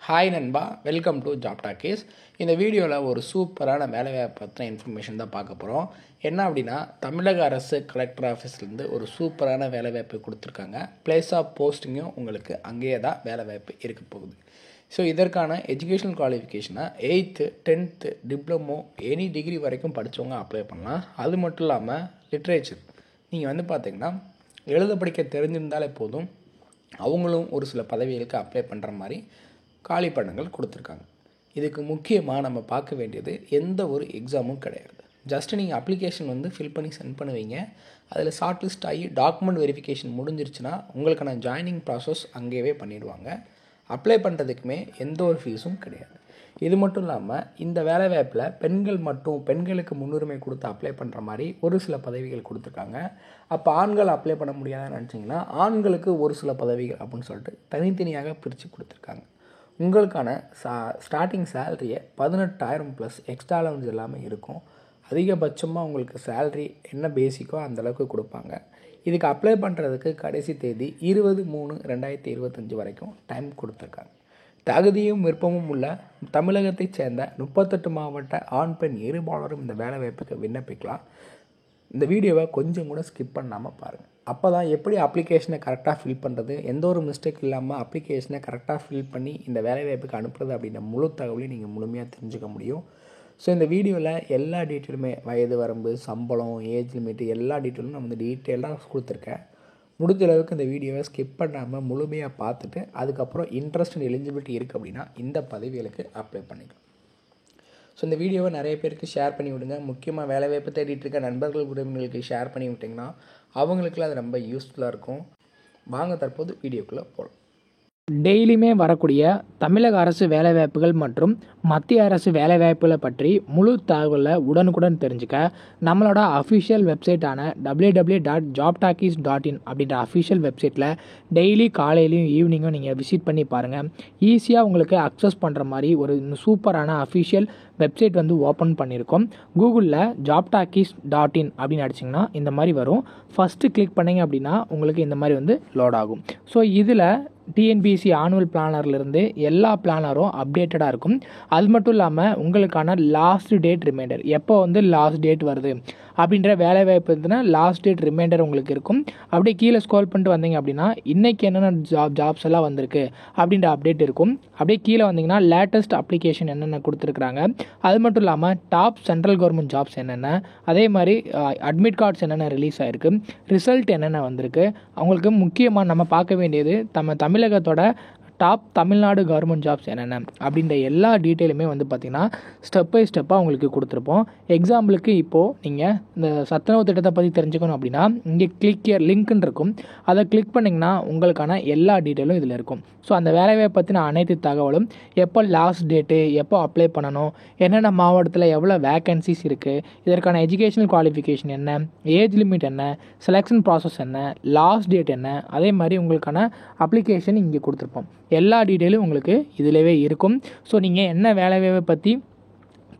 Hi நண்பா, welcome to job talkies. இந்த வீடியோவில் ஒரு சூப்பரான வேலைவாய்ப்பு பற்றின இன்ஃபர்மேஷன் தான் பார்க்க போகிறோம். என்ன அப்படின்னா, தமிழக அரசு கலெக்டர் ஆஃபீஸ்லேருந்து ஒரு சூப்பரான வேலைவாய்ப்பு கொடுத்துருக்காங்க. பிளேஸ் ஆஃப் போஸ்டிங்கும் உங்களுக்கு அங்கேயே தான் வேலைவாய்ப்பு இருக்க போகுது. ஸோ இதற்கான எஜுகேஷனல் குவாலிஃபிகேஷனாக 8th 10th diploma any degree வரைக்கும் படித்தவங்க அப்ளை பண்ணலாம். அது மட்டும் இல்லாமல் லிட்ரேச்சர் நீங்கள் பார்த்தீங்கன்னா எழுத படிக்க தெரிஞ்சிருந்தாலே போதும், அவங்களும் ஒரு சில பதவிகளுக்கு அப்ளை பண்ணுற மாதிரி காலி பணங்கள் கொடுத்துருக்காங்க. இதுக்கு முக்கியமாக நம்ம பார்க்க வேண்டியது எந்த ஒரு எக்ஸாமும் கிடையாது. ஜஸ்ட்டு நீங்கள் அப்ளிகேஷன் ஃபில் பண்ணி சென்ட் பண்ணுவீங்க. அதில் ஷார்ட் லிஸ்ட் ஆகி டாக்குமெண்ட் வெரிஃபிகேஷன் முடிஞ்சிருச்சுன்னா உங்களுக்கான ஜாயினிங் ப்ராசஸ் அங்கேயே பண்ணிடுவாங்க. அப்ளை பண்ணுறதுக்குமே எந்த ஒரு ஃபீஸும் கிடையாது. இது மட்டும் இல்லாமல் இந்த வேலைவாய்ப்பில் பெண்களுக்கு முன்னுரிமை கொடுத்து அப்ளை பண்ணுற மாதிரி ஒரு சில பதவிகள் கொடுத்துருக்காங்க. அப்போ ஆண்கள் அப்ளை பண்ண முடியாதுன்னு நினச்சிங்கன்னா ஆண்களுக்கு ஒரு சில பதவிகள் அப்படின்னு சொல்லிட்டு தனித்தனியாக பிரித்து கொடுத்துருக்காங்க. உங்களுக்கான ஸ்டார்டிங் சேலரியை 18,000 ப்ளஸ் எக்ஸ்ட்ரா அலவன்ஸ் எல்லாமே இருக்கும். அதிகபட்சமாக உங்களுக்கு சேலரி என்ன பேசிக்கோ அந்தளவுக்கு கொடுப்பாங்க. இதுக்கு அப்ளை பண்ணுறதுக்கு கடைசி தேதி 20/3/2025 வரைக்கும் டைம் கொடுத்துருக்காங்க. தகுதியும் விருப்பமும் உள்ள தமிழகத்தைச் சேர்ந்த 38 மாவட்ட ஆண் பெண் இருபாலரும் இந்த வேலைவாய்ப்புக்கு விண்ணப்பிக்கலாம். இந்த வீடியோவை கொஞ்சம் கூட ஸ்கிப் பண்ணாமல் பாருங்கள். அப்போ தான் எப்படி அப்ளிகேஷனை கரெக்டாக ஃபில் பண்ணுறது, எந்த ஒரு மிஸ்டேக் இல்லாமல் அப்ளிகேஷனை கரெக்டாக ஃபில் பண்ணி இந்த வேலைவாய்ப்புக்கு அனுப்புறது அப்படின்ற முழு தகவலையும் நீங்கள் முழுமையாக தெரிஞ்சுக்க முடியும். ஸோ இந்த வீடியோவில் எல்லா டீட்டெயிலுமே வயது வரம்பு, சம்பளம், ஏஜ் லிமிட்டு எல்லா டீட்டெயிலும் நான் டீட்டெயிலாக கொடுத்துருக்கேன். முடிஞ்ச அளவுக்கு இந்த வீடியோவை ஸ்கிப் பண்ணாமல் முழுமையாக பார்த்துட்டு அதுக்கப்புறம் இன்ட்ரெஸ்ட் அண்ட் எலிஜிபிலிட்டி இருக்குது அப்படின்னா இந்த பதவிகளுக்கு அப்ளை பண்ணிக்கலாம். ஸோ இந்த வீடியோவை நிறைய பேருக்கு ஷேர் பண்ணி விடுங்க. முக்கியமாக வேலைவாய்ப்பு தேடிட்டு இருக்க நண்பர்கள் உறவினர்களுக்கு ஷேர் பண்ணி விட்டிங்கன்னா அவங்களுக்குலாம் அது ரொம்ப யூஸ்ஃபுல்லாக இருக்கும். வாங்க தற்போது வீடியோக்குள்ளே போகலாம். டெய்லியுமே வரக்கூடிய தமிழக அரசு வேலைவாய்ப்புகள் மற்றும் மத்திய அரசு வேலைவாய்ப்புகளை பற்றி முழு தகவலை உடனுக்குடன் தெரிஞ்சுக்க நம்மளோட அஃபிஷியல் வெப்சைட்டான www.jobtalkies.in அப்படின்ற அஃபிஷியல் வெப்சைட்டில் டெய்லி காலையிலையும் ஈவினிங்கும் நீங்கள் விசிட் பண்ணி பாருங்கள். ஈஸியாக உங்களுக்கு அக்சஸ் பண்ணுற மாதிரி ஒரு சூப்பரான அஃபிஷியல் வெப்சைட் ஓப்பன் பண்ணியிருக்கோம். கூகுளில் jobtalkies.in அப்படின்னு அடிச்சிங்கன்னா இந்த மாதிரி வரும். ஃபஸ்ட்டு கிளிக் பண்ணிங்க அப்படின்னா உங்களுக்கு இந்த மாதிரி லோட் ஆகும். ஸோ இதில் டிஎன்பிஎஸ்சி ஆனுவல் பிளானர்லேருந்து எல்லா பிளானரும் அப்டேட்டடாக இருக்கும். அது மட்டும் இல்லாமல் உங்களுக்கான லாஸ்ட் டேட் ரிமைண்டர், எப்போ லாஸ்ட் டேட் வருது அப்படின்ற வேலைவாய்ப்பு இருந்துன்னா லாஸ்ட் டேட் ரிமைண்டர் உங்களுக்கு இருக்கும். அப்படியே கீழே ஸ்க்ரோல் பண்ணிட்டு வந்தீங்க அப்படின்னா இன்றைக்கி என்னென்ன ஜாப்ஸ் எல்லாம் வந்திருக்கு அப்படின்ற அப்டேட் இருக்கும். அப்படியே கீழே வந்தீங்கன்னா லேட்டஸ்ட் அப்ளிகேஷன் என்னென்ன கொடுத்துருக்குறாங்க, அது மட்டும் இல்லாமல் டாப் சென்ட்ரல் கவர்மெண்ட் ஜாப்ஸ் என்னென்ன, அதே மாதிரி அட்மிட் கார்ட்ஸ் என்னென்ன ரிலீஸ் ஆகிருக்கு, ரிசல்ட் என்னென்ன வந்திருக்கு. அவங்களுக்கு முக்கியமாக நம்ம பார்க்க வேண்டியது தமிழகத்தோட டாப் தமிழ்நாடு கவர்மெண்ட் ஜாப்ஸ் என்னென்ன அப்படின்ற எல்லா டீட்டெயிலுமே பார்த்திங்கன்னா ஸ்டெப் பை ஸ்டெப்பாக உங்களுக்கு கொடுத்துருப்போம். எக்ஸாம்பிளுக்கு இப்போது நீங்கள் இந்த சத்துணவு திட்டத்தை பற்றி தெரிஞ்சுக்கணும் அப்படின்னா இங்கே கிளிக் லிங்க்னு இருக்கும். அதை கிளிக் பண்ணிங்கன்னா உங்களுக்கான எல்லா டீட்டெயிலும் இதில் இருக்கும். ஸோ அந்த வேலையை பற்றின அனைத்து தகவலும், எப்போ லாஸ்ட் டேட்டு, எப்போ அப்ளை பண்ணணும், என்னென்ன மாவட்டத்தில் எவ்வளோ வேக்கன்சிஸ் இருக்குது, இதற்கான எஜுகேஷனல் குவாலிஃபிகேஷன் என்ன, ஏஜ் லிமிட் என்ன, செலெக்ஷன் ப்ராசஸ் என்ன, லாஸ்ட் டேட் என்ன, அதே மாதிரி உங்களுக்கான அப்ளிகேஷன் இங்கே கொடுத்துருப்போம். எல்லா டீட்டெயிலும் உங்களுக்கு இதிலவே இருக்கும். ஸோ நீங்கள் என்ன வேலைவாய்ப்பை பற்றி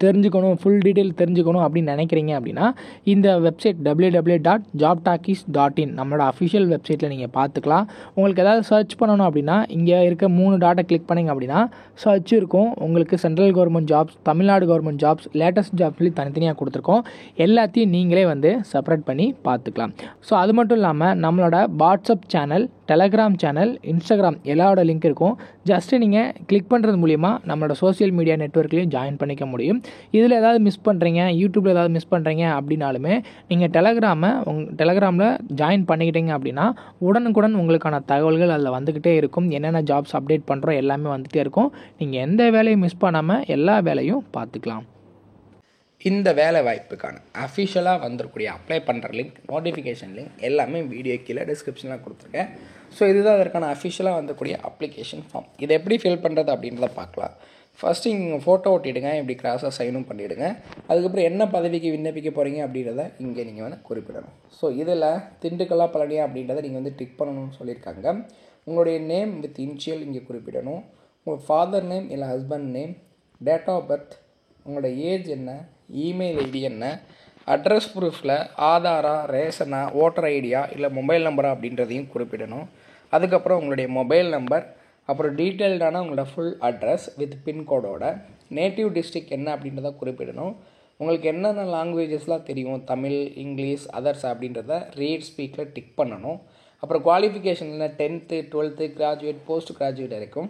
தெரிஞ்சுக்கணும், ஃபுல் டீட்டெயில் தெரிஞ்சுக்கணும் அப்படின்னு நினைக்கிறீங்க அப்படின்னா இந்த வெப்சைட் www.jobtalkies.in நம்மளோட அஃபிஷியல் வெப்சைட்டில் நீங்கள் பார்த்துக்கலாம். உங்களுக்கு ஏதாவது சர்ச் பண்ணணும் அப்படின்னா இங்கே இருக்க 3 டாட்டை கிளிக் பண்ணிங்க அப்படின்னா சர்ச் இருக்கும். உங்களுக்கு central government jobs, Tamil Nadu government jobs, latest jobs சொல்லி தனித்தனியாக கொடுத்துருக்கோம். எல்லாத்தையும் நீங்களே செப்பரேட் பண்ணி பார்த்துக்கலாம். ஸோ அது மட்டும் இல்லாமல் நம்மளோட WhatsApp channel, Telegram channel, Instagram எல்லாரோட லிங்க் இருக்கும். ஜஸ்ட்டு நீங்கள் கிளிக் பண்ணுறது மூலிமா நம்மளோட சோஷியல் மீடியா நெட்வொர்க்லேயும் ஜாயின் பண்ணிக்க முடியும். இதில் ஏதாவது மிஸ் பண்ணுறீங்க, யூடியூப்பில் ஏதாவது மிஸ் பண்ணுறீங்க அப்படின்னாலுமே நீங்கள் டெலகிராமில் ஜாயின் பண்ணிக்கிட்டீங்க அப்படின்னா உடனுக்குடன் உங்களுக்கான தகவல்கள் அதில் வந்துக்கிட்டே இருக்கும். என்னென்ன ஜாப்ஸ் அப்டேட் பண்ணுறோம் எல்லாமே வந்துகிட்டே இருக்கும். நீங்கள் எந்த வேலையும் மிஸ் பண்ணாமல் எல்லா வேலையும் பார்த்துக்கலாம். இந்த வேலை வாய்ப்புக்கான அஃபிஷியலாக வந்துருக்கூடிய அப்ளை பண்ணுற லிங்க், நோட்டிஃபிகேஷன் லிங்க் எல்லாமே வீடியோ கீழே டிஸ்கிரிப்ஷனில் கொடுத்துருக்கேன். ஸோ இதுதான் அதற்கான அஃபிஷியலாக வந்துக்கூடிய அப்ளிகேஷன் ஃபார்ம். இதை எப்படி ஃபில் பண்ணுறது அப்படின்றத பார்க்கலாம். ஃபஸ்ட்டு இங்கே ஃபோட்டோ ஒட்டிவிடுங்க, இப்படி கிராஸாக சைனும் பண்ணிவிடுங்க. அதுக்கப்புறம் என்ன பதவிக்கு விண்ணப்பிக்க போகிறீங்க அப்படின்றத இங்கே நீங்கள் குறிப்பிடணும். ஸோ இதில் திண்டுக்கல்லா பழனியா அப்படின்றத நீங்கள் டிக் பண்ணணும்னு சொல்லியிருக்காங்க. உங்களுடைய நேம் வித் இனிஷியல் இங்கே குறிப்பிடணும். உங்கள் ஃபாதர் நேம் இல்லை husband name, date of birth, உங்களோட ஏஜ் என்ன, இமெயில் ஐடி என்ன, அட்ரஸ் ப்ரூஃபில் ஆதாரா, ரேஷனா, ஓட்டர் ஐடியா இல்லை மொபைல் நம்பரா அப்படின்றதையும் குறிப்பிடணும். அதுக்கப்புறம் உங்களுடைய மொபைல் நம்பர், அப்புறம் டீட்டெயில்டான உங்களோட ஃபுல் அட்ரஸ் வித் பின்கோடோட, நேட்டிவ் டிஸ்ட்ரிக்ட் என்ன அப்படின்றத குறிப்பிடணும். உங்களுக்கு என்னென்ன லாங்குவேஜஸ்லாம் தெரியும், தமிழ், இங்கிலீஷ், அதர்ஸ் அப்படின்றத ரீட் ஸ்பீக்கில் டிக் பண்ணணும். அப்புறம் குவாலிஃபிகேஷனில் 10th 12th graduate post graduate வரைக்கும்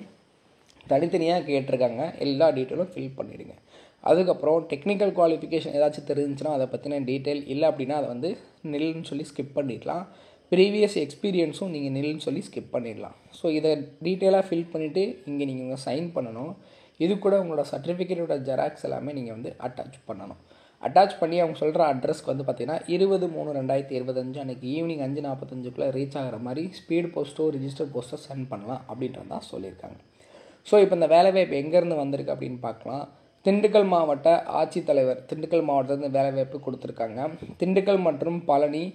தனித்தனியாக கேட்டிருக்காங்க. எல்லா டீட்டெயிலும் ஃபில் பண்ணிவிடுங்க. அதுக்கப்புறம் டெக்னிக்கல் குவாலிஃபிகேஷன் ஏதாச்சும் தெரிஞ்சுன்னா அதை பற்றின டீட்டெயில் இல்லை அப்படின்னா அதை வந்து நில்லுன்னு சொல்லி ஸ்கிப் பண்ணிடலாம். ப்ரீவியஸ் எக்ஸ்பீரியன்ஸும் நீங்கள் நில்லுன்னு சொல்லி ஸ்கிப் பண்ணிடலாம். ஸோ இதை டீட்டெயிலாக ஃபில் பண்ணிவிட்டு இங்கே நீங்கள் சைன் பண்ணணும். இது கூட உங்களோட சர்டிஃபிகேட்டோட ஜெராக்ஸ் எல்லாமே நீங்கள் வந்து அட்டாச் பண்ணணும். அட்டாச் பண்ணி அவங்க சொல்கிற அட்ரஸ்க்கு வந்து பார்த்திங்கன்னா 20/3/2025 அன்றைக்கி ஈவினிங் 5:45 ரீச் ஆகிற மாதிரி ஸ்பீட் போஸ்ட்டோ ரிஜிஸ்டர் போஸ்ட்டோ சென்ட் பண்ணலாம் அப்படின்றது தான் சொல்லியிருக்காங்க. ஸோ இப்போ இந்த வேலைவாய்ப்பு எங்கேருந்து வந்திருக்கு அப்படின்னு பார்க்கலாம். திண்டுக்கல் மாவட்ட ஆட்சித்தலைவர் திண்டுக்கல் மாவட்டத்துலேருந்து வேலைவாய்ப்பு கொடுத்துருக்காங்க. திண்டுக்கல் மற்றும் பழனி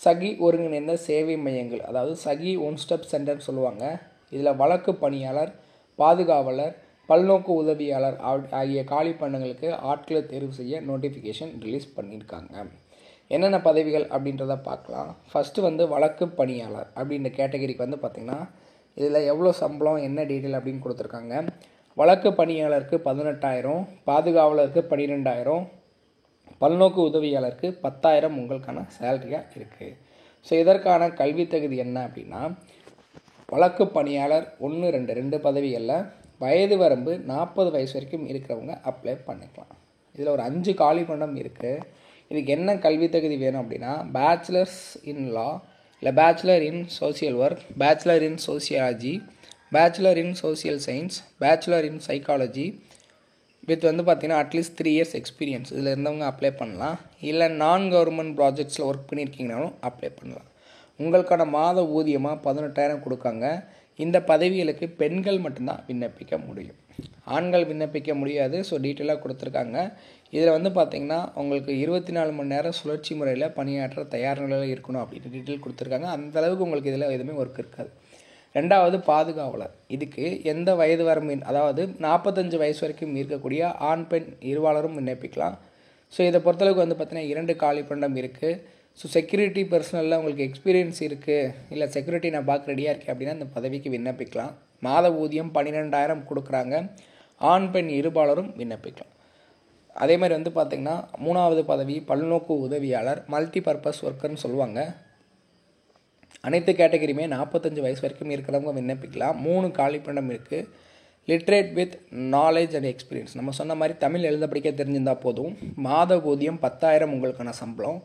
சகி ஒருங்கிணைந்த சேவை மையங்கள், அதாவது சகி ஒன் ஸ்டெப் சென்டர்னு சொல்லுவாங்க. இதில் வழக்கு பணியாளர், பாதுகாவலர், பல்நோக்கு உதவியாளர் ஆகிய காலி பணிகளுக்கு ஆட்களை தேர்வு செய்ய நோட்டிஃபிகேஷன் ரிலீஸ் பண்ணியிருக்காங்க. என்னென்ன பதவிகள் அப்படின்றத பார்க்கலாம். ஃபஸ்ட்டு வந்து வழக்கு பணியாளர் அப்படின்ற கேட்டகரிக்கு வந்து பார்த்திங்கன்னா இதில் எவ்வளோ சம்பளம், என்ன டீட்டெயில் அப்படின்னு கொடுத்துருக்காங்க. வழக்கு பணியாளருக்கு 18,000, பாதுகாவலருக்கு 12,000, பல்நோக்கு உதவியாளருக்கு 10,000 உங்களுக்கான சேலரியாக இருக்குது. ஸோ இதற்கான கல்வி தகுதி என்ன அப்படின்னா, வழக்கு பணியாளர் 1, 2 பதவிகளில் வயது வரம்பு 40 வயசு வரைக்கும் இருக்கிறவங்க அப்ளை பண்ணிக்கலாம். இதில் ஒரு 5 காலி பணியிடம் இருக்குது. இதுக்கு என்ன கல்வி தகுதி வேணும் அப்படின்னா, பேச்சுலர்ஸ் இன் லா, இல்லை bachelor in social work, bachelor in sociology, bachelor in social science, bachelor in psychology with வந்து பார்த்திங்கன்னா அட்லீஸ்ட் 3 years எக்ஸ்பீரியன்ஸ் இதில் இருந்தவங்க அப்ளை பண்ணலாம். இல்லை நான் கவர்மெண்ட் ப்ராஜெக்ட்ஸில் ஒர்க் பண்ணியிருக்கீங்கனாலும் அப்ளை பண்ணலாம். உங்களுக்கான மாத ஊதியமாக 18,000 கொடுக்காங்க. இந்த பதவிகளுக்கு பெண்கள் மட்டும்தான் விண்ணப்பிக்க முடியும், ஆண்கள் விண்ணப்பிக்க முடியாது. ஸோ டீட்டெயிலாக கொடுத்துருக்காங்க. இதில் வந்து பார்த்திங்கன்னா உங்களுக்கு 24 மணி நேரம் சுழற்சி முறையில் பணியாற்ற தயார் நிலையில் இருக்கணும் அப்படின்னு டீட்டெயில் கொடுத்துருக்காங்க. அந்தளவுக்கு உங்களுக்கு இதில் எதுவுமே ஒர்க் இருக்காது. ரெண்டாவது பாதுகாவலர். இதுக்கு எந்த வயது வரம்பு, அதாவது 45 வயசு வரைக்கும் இருக்கக்கூடிய ஆண் பெண் இருவாளரும் விண்ணப்பிக்கலாம். ஸோ இதை பொறுத்தளவுக்கு வந்து பார்த்திங்கன்னா 2 காலி பணியிடம் இருக்குது. ஸோ செக்யூரிட்டி பர்சனலில் உங்களுக்கு எக்ஸ்பீரியன்ஸ் இருக்குது, இல்லை செக்யூரிட்டி நான் பார்க்க ரெடியாக இருக்கேன் அப்படின்னா இந்த பதவிக்கு விண்ணப்பிக்கலாம். மாத ஊதியம் 12,000 கொடுக்குறாங்க. ஆண் பெண் இருபாலரும் விண்ணப்பிக்கலாம். அதே மாதிரி வந்து பார்த்திங்கன்னா 3வது பதவி பல்நோக்கு உதவியாளர், மல்டி பர்பஸ் ஒர்க்கர்னு சொல்லுவாங்க. அனைத்து கேட்டகரியுமே 45 வயசு வரைக்கும் இருக்கிறவங்க விண்ணப்பிக்கலாம். 3 காலி பணியிடம் இருக்குது. Literate with knowledge and experience, நம்ம சொன்ன மாதிரி தமிழ் எழுத படிக்க தெரிஞ்சிருந்தால் போதும். மாத ஊதியம் 10,000 உங்களுக்கான சம்பளம்.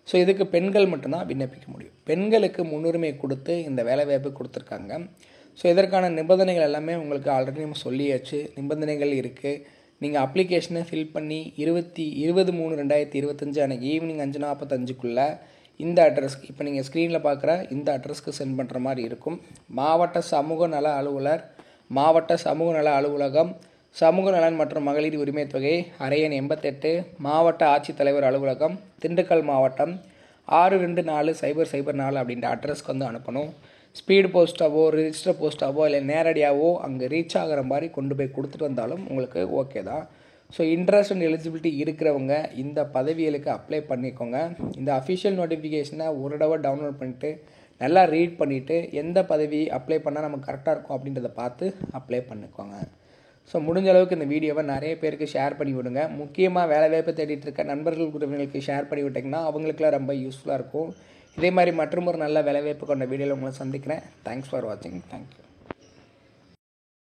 ஸோ இதுக்கு பெண்கள் மட்டும்தான் விண்ணப்பிக்க முடியும். பெண்களுக்கு முன்னுரிமை கொடுத்து இந்த வேலைவாய்ப்பு கொடுத்துருக்காங்க. ஸோ இதற்கான நிபந்தனைகள் எல்லாமே உங்களுக்கு ஆல்ரெடி நம்ம சொல்லியாச்சு. நிபந்தனைகள் இருக்குது. நீங்கள் அப்ளிகேஷனை ஃபில் பண்ணி 20/3/2025 அன்றைக்கி ஈவினிங் 5:45 இந்த அட்ரஸ்க்கு, இப்போ நீங்கள் ஸ்க்ரீனில் பார்க்குற இந்த அட்ரஸ்க்கு சென்ட் பண்ணுற மாதிரி இருக்கும். மாவட்ட சமூக நல அலுவலர், மாவட்ட சமூக நல அலுவலகம், சமூக நலன் மற்றும் மகளிர் உரிமை தொகை, அறையன் 88, மாவட்ட ஆட்சித்தலைவர் அலுவலகம், திண்டுக்கல் மாவட்டம் 624004 அப்படின்ற அட்ரஸ்க்கு வந்து அனுப்பணும். ஸ்பீடு போஸ்ட்டாவோ ரிஜிஸ்டர் போஸ்ட்டாவோ இல்லை நேரடியாகவோ அங்கே ரீச் ஆகிற மாதிரி கொண்டு போய் கொடுத்துட்டு வந்தாலும் உங்களுக்கு ஓகே தான். ஸோ இன்ட்ரெஸ்ட் அண்ட் எலிஜிபிலிட்டி இருக்கிறவங்க இந்த பதவிகளுக்கு அப்ளை பண்ணிக்கோங்க. இந்த அஃபிஷியல் நோட்டிஃபிகேஷனை ஒரு தடவை டவுன்லோட் பண்ணிவிட்டு நல்லா ரீட் பண்ணிவிட்டு எந்த பதவி அப்ளை பண்ணால் நமக்கு கரெக்டாக இருக்கும் அப்படின்றத பார்த்து அப்ளை பண்ணிக்கோங்க. ஸோ முடிஞ்ச அளவுக்கு இந்த வீடியோவை நிறைய பேருக்கு ஷேர் பண்ணி விடுங்க. முக்கியமாக வேலைவாய்ப்பு தேடிட்டு இருக்க நண்பர்கள் குடும்பங்களுக்கு ஷேர் பண்ணி விட்டிங்கன்னா அவங்களுக்குலாம் ரொம்ப யூஸ்ஃபுல்லாக இருக்கும். இதே மாதிரி மற்றும் ஒரு நல்ல வேலைவாய்ப்பு கொண்ட வீடியோவில் உங்களை சந்திக்கிறேன். தேங்க்ஸ் ஃபார் வாட்சிங். தேங்க்யூ.